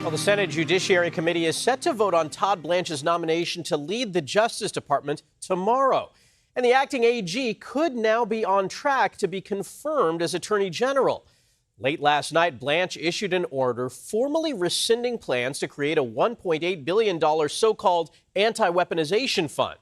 Well, the Senate Judiciary Committee is set to vote on Todd Blanche's nomination to lead the Justice Department tomorrow. And the acting AG could now be on track to be confirmed as Attorney General. Late last night, Blanche issued an order formally rescinding plans to create a $1.8 billion so-called anti-weaponization fund.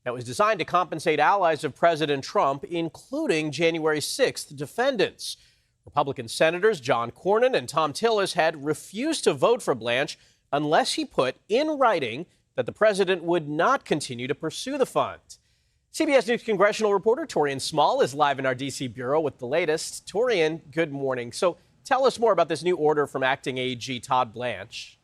That was designed to compensate allies of President Trump, including January 6th defendants. Republican Senators John Cornyn and Thom Tillis had refused to vote for Blanche unless he put in writing that the president would not continue to pursue the fund. CBS News congressional reporter Taurean Small is live in our D.C. bureau with the latest. Taurean, good morning. So tell us more about this new order from acting AG Todd Blanche.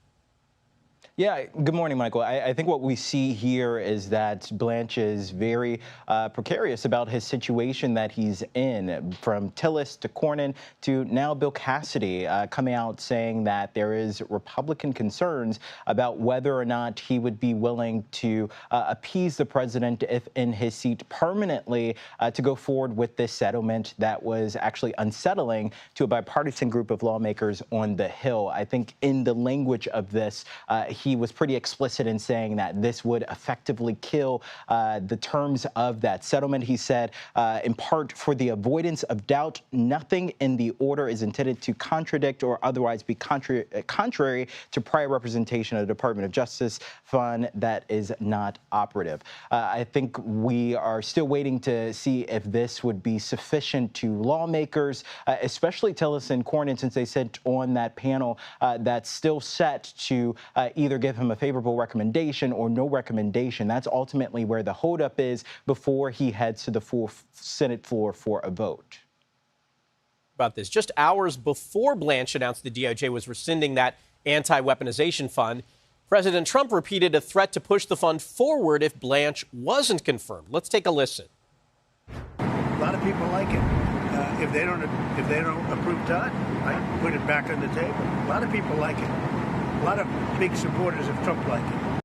Yeah, good morning, Michael. I think what we see here is that Blanche is very precarious about his situation that he's in, from Tillis to Cornyn to now Bill Cassidy coming out saying that there is Republican concerns about whether or not he would be willing to appease the president if in his seat permanently to go forward with this settlement that was actually unsettling to a bipartisan group of lawmakers on the Hill. I think in the language of this, he was pretty explicit in saying that this would effectively kill the terms of that settlement. He said, in part, for the avoidance of doubt, nothing in the order is intended to contradict or otherwise be contrary to prior representation of the Department of Justice fund that is not operative. I think we are still waiting to see if this would be sufficient to lawmakers, especially Tillis and Cornyn, since they sit on that panel that's still set to either give him a favorable recommendation or no recommendation. That's ultimately where the holdup is before he heads to the full Senate floor for a vote. About this, just hours before Blanche announced the DOJ was rescinding that anti-weaponization fund, President Trump repeated a threat to push the fund forward if Blanche wasn't confirmed. Let's take a listen. A lot of people like it. If they don't approve Todd, I put it back on the table. A lot of people like it. A lot of big supporters of Trump like it.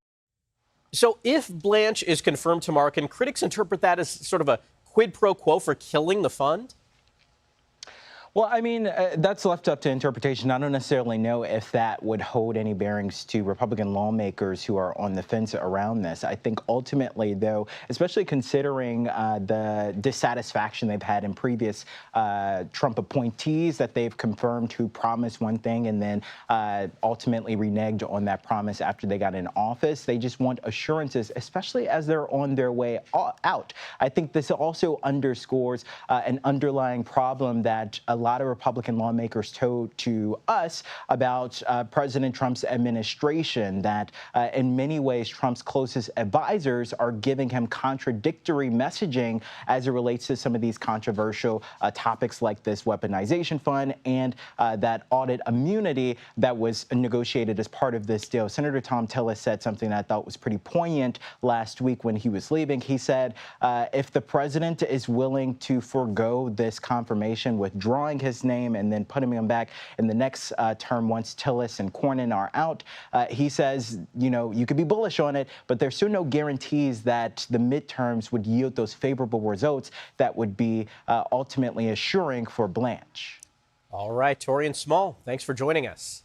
So if Blanche is confirmed tomorrow, can critics interpret that as sort of a quid pro quo for killing the fund? Well, I mean, that's left up to interpretation. I don't necessarily know if that would hold any bearings to Republican lawmakers who are on the fence around this. I think ultimately, though, especially considering the dissatisfaction they've had in previous Trump appointees that they've confirmed who promised one thing and then ultimately reneged on that promise after they got in office, they just want assurances, especially as they're on their way out. I think this also underscores an underlying problem that a lot of Republican lawmakers told to us about President Trump's administration, that in many ways Trump's closest advisors are giving him contradictory messaging as it relates to some of these controversial topics like this weaponization fund and that audit immunity that was negotiated as part of this deal. Senator Thom Tillis said something that I thought was pretty poignant last week when he was leaving. He said, if the president is willing to forego this confirmation, withdrawing his name and then putting him back in the next term once Tillis and Cornyn are out, he says, you know, you could be bullish on it, but there's still no guarantees that the midterms would yield those favorable results that would be ultimately assuring for Blanche. All right, Taurean Small, thanks for joining us.